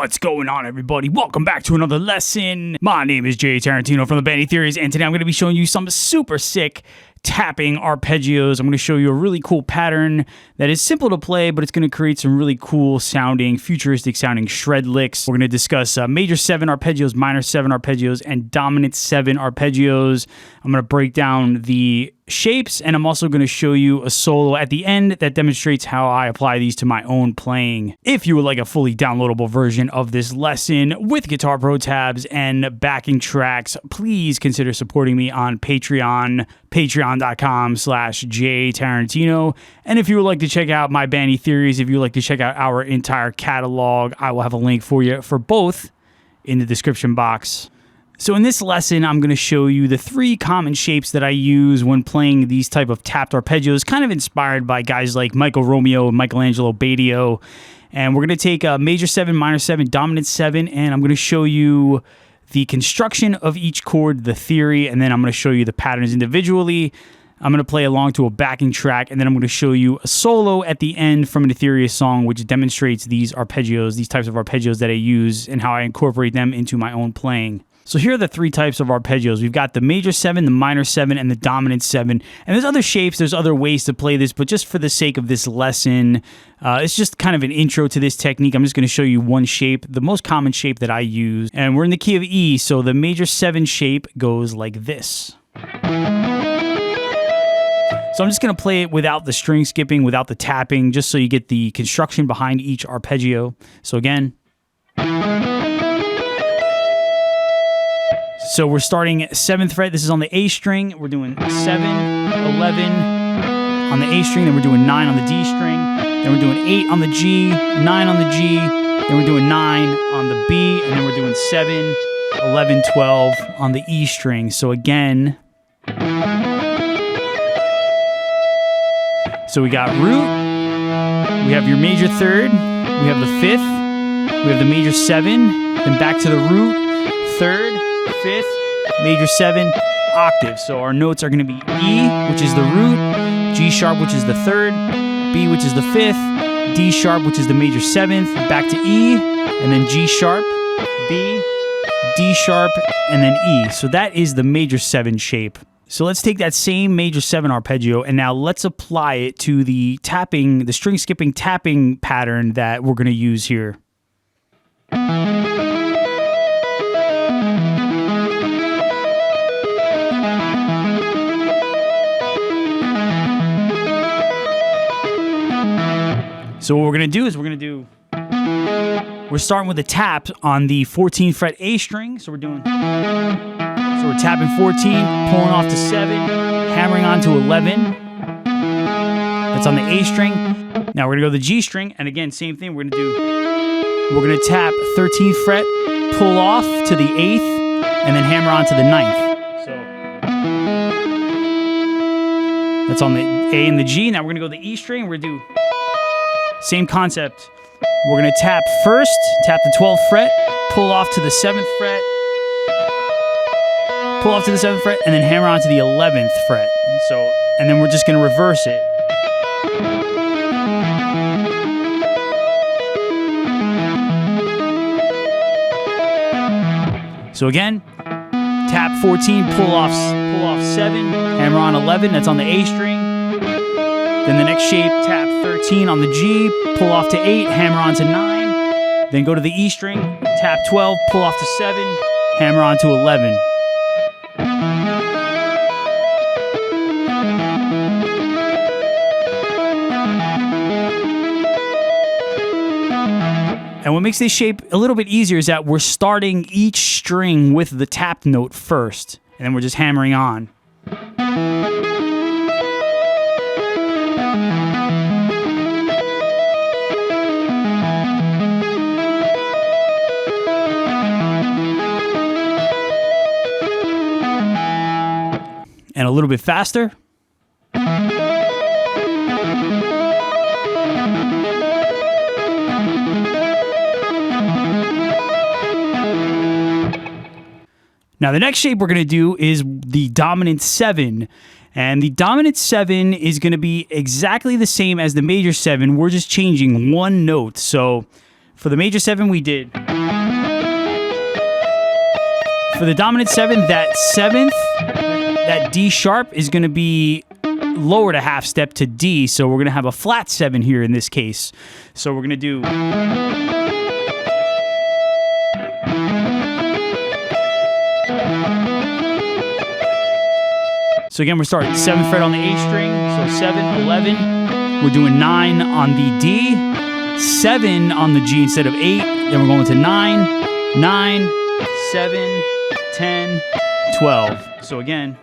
What's going on, everybody? Welcome back to another lesson. My name is Tarantino from the band Etherius, and today I'm going to be showing you some super sick tapping arpeggios. I'm going to show you a really cool pattern that is simple to play, but it's going to create some really cool sounding, futuristic sounding shred licks. We're going to discuss major 7 arpeggios, minor 7 arpeggios, and dominant 7 arpeggios. I'm going to break down the shapes, and I'm also going to show you a solo at the end that demonstrates how I apply these to my own playing. If you would like a fully downloadable version of this lesson with Guitar Pro tabs and backing tracks, please consider supporting me on Patreon, patreon.com/jtarantino. And if you would like to check out my band Etherius, if you would like to check out our entire catalog, I will have a link for you for both in the description box. So in this lesson, I'm going to show you the 3 common shapes that I use when playing these type of tapped arpeggios, kind of inspired by guys like Romeo, Angelo, Batio. And we're going to take a major 7, minor 7, dominant 7, and I'm going to show you the construction of each chord, the theory, and then I'm going to show you the patterns individually. I'm going to play along to a backing track, and then I'm going to show you a solo at the end from an Etherius song, which demonstrates these arpeggios, these types of arpeggios that I use, and how I incorporate them into my own playing. So here are the 3 types of arpeggios. We've got the major 7, the minor 7, and the dominant 7. And there's other shapes, there's other ways to play this, but just for the sake of this lesson, it's just kind of an intro to this technique. I'm just going to show you one shape, the most common shape that I use. And we're in the key of E, so the major 7 shape goes like this. So I'm just going to play it without the string skipping, without the tapping, just so you get the construction behind each arpeggio. So again. So we're starting 7th fret. This is on the A string. We're doing 7, 11 on the A string. Then we're doing 9 on the D string. Then we're doing 8 on the G, 9 on the G. Then we're doing 9 on the B. And then we're doing 7, 11, 12 on the E string. So again. So we got root. We have your major 3rd. We have the 5th. We have the major 7. Then back to the root, 3rd. 5th, major 7, octave. So our notes are going to be E, which is the root, G sharp, which is the 3rd, B, which is the 5th, D sharp, which is the major 7th, back to E, and then G sharp, B, D sharp, and then E. So that is the major 7 shape. So let's take that same major 7 arpeggio, and now let's apply it to the tapping, the string skipping tapping pattern that we're going to use here. So what we're going to do is we're starting with a tap on the 14th fret A string. So we're tapping 14, pulling off to 7, hammering on to 11. That's on the A string. Now we're going to go to the G string, and again, same thing. We're going to tap 13th fret, pull off to the 8th, and then hammer on to the 9th. So that's on the A and the G. Now we're going to go to the E string. We're going to do same concept. We're going to tap first, tap the 12th fret, pull off to the 7th fret, pull off to the 7th fret, and then hammer on to the 11th fret. And then we're just going to reverse it. So again, tap 14, pull off 7, hammer on 11, that's on the A string. Then the next shape, tap 13 on the G, pull off to 8, hammer on to 9. Then go to the E string, tap 12, pull off to 7, hammer on to 11. And what makes this shape a little bit easier is that we're starting each string with the tapped note first, and then we're just hammering on. And a little bit faster. Now the next shape we're going to do is the dominant 7. And the dominant 7 is going to be exactly the same as the major 7. We're just changing one note. So For the major 7, we did. For the dominant 7, that 7th, that D sharp is going to be lowered a half step to D, so we're going to have a flat 7 here in this case. So we're going to do... So again, we're starting 7th fret on the A string, so 7, 11. We're doing 9 on the D, 7 on the G instead of 8. Then we're going to 9, 9, 7, 10, 12. So again.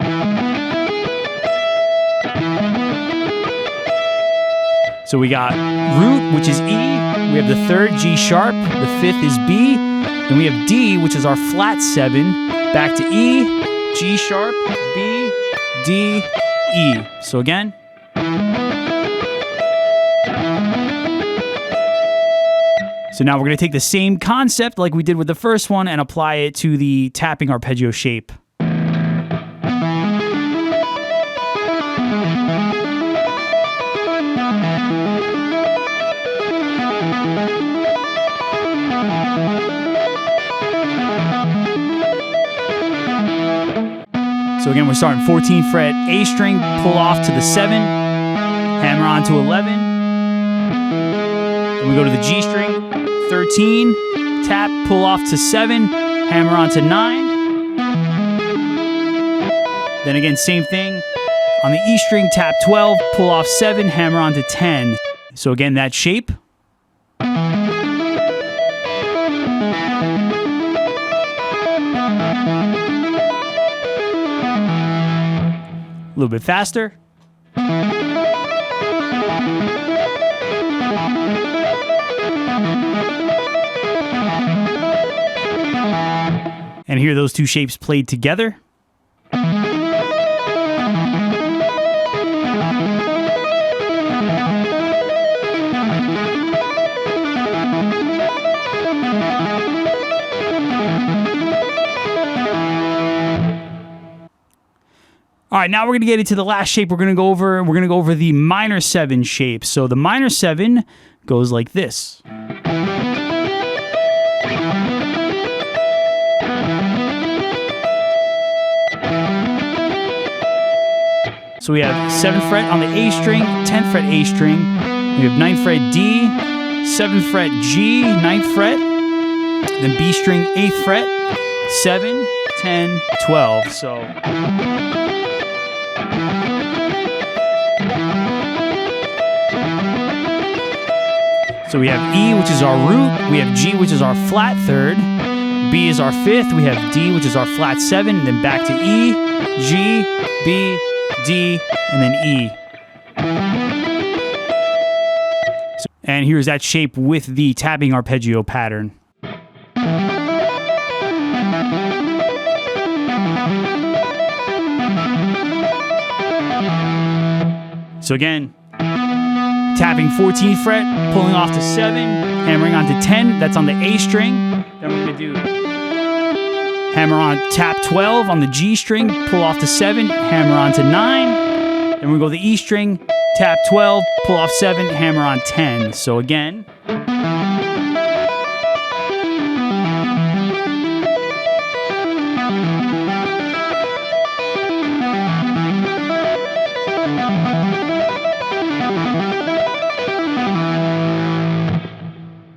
So we got root, which is E. We have the 3rd, G sharp. The 5th is B. Then we have D, which is our flat 7. Back to E, G sharp, B, D, E. So again. So now we're going to take the same concept like we did with the first one and apply it to the tapping arpeggio shape. So again, we're starting 14th fret A string, pull off to the 7, hammer on to 11. Then we go to the G string, 13, tap, pull off to 7, hammer on to 9. Then again, same thing. On the E string, tap 12, pull off 7, hammer on to 10. So again, that shape. A little bit faster. And here those two shapes played together. All right, now we're going to get into the last shape we're going to go over. We're going to go over the minor 7 shape. So the minor 7 goes like this. So we have 7th fret on the A string, 10th fret A string. We have 9th fret D, 7th fret G, 9th fret. Then B string, 8th fret, 7, 10, 12. So we have E, which is our root. We have G, which is our flat 3rd. B is our 5th. We have D, which is our flat 7. And then back to E, G, B, D, and then E. And here's that shape with the tapping arpeggio pattern. So again, tapping 14th fret, pulling off to 7, hammering on to 10, that's on the A string. Then we're going to do hammer on, tap 12 on the G string, pull off to 7, hammer on to 9. Then we go to the E string, tap 12, pull off 7, hammer on 10. So again.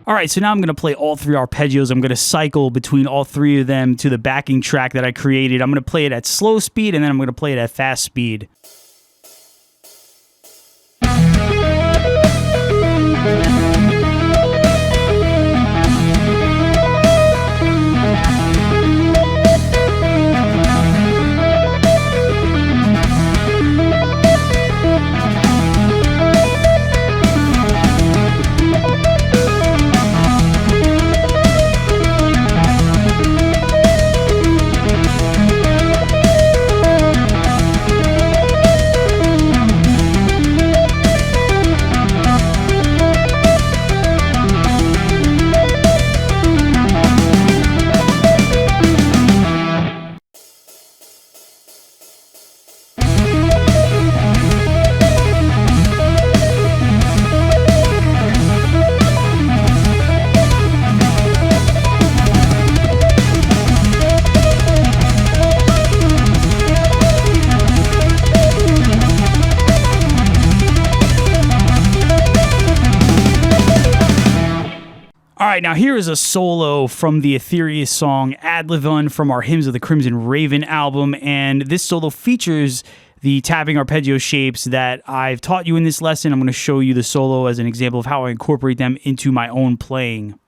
All right, so now I'm going to play all 3 arpeggios. I'm going to cycle between all 3 of them to the backing track that I created. I'm going to play it at slow speed, and then I'm going to play it at fast speed. right, now here is a solo from the Etherius song Adlivun from our Hymns of the Crimson Raven album, and this solo features the tapping arpeggio shapes that I've taught you in this lesson. I'm going to show you the solo as an example of how I incorporate them into my own playing.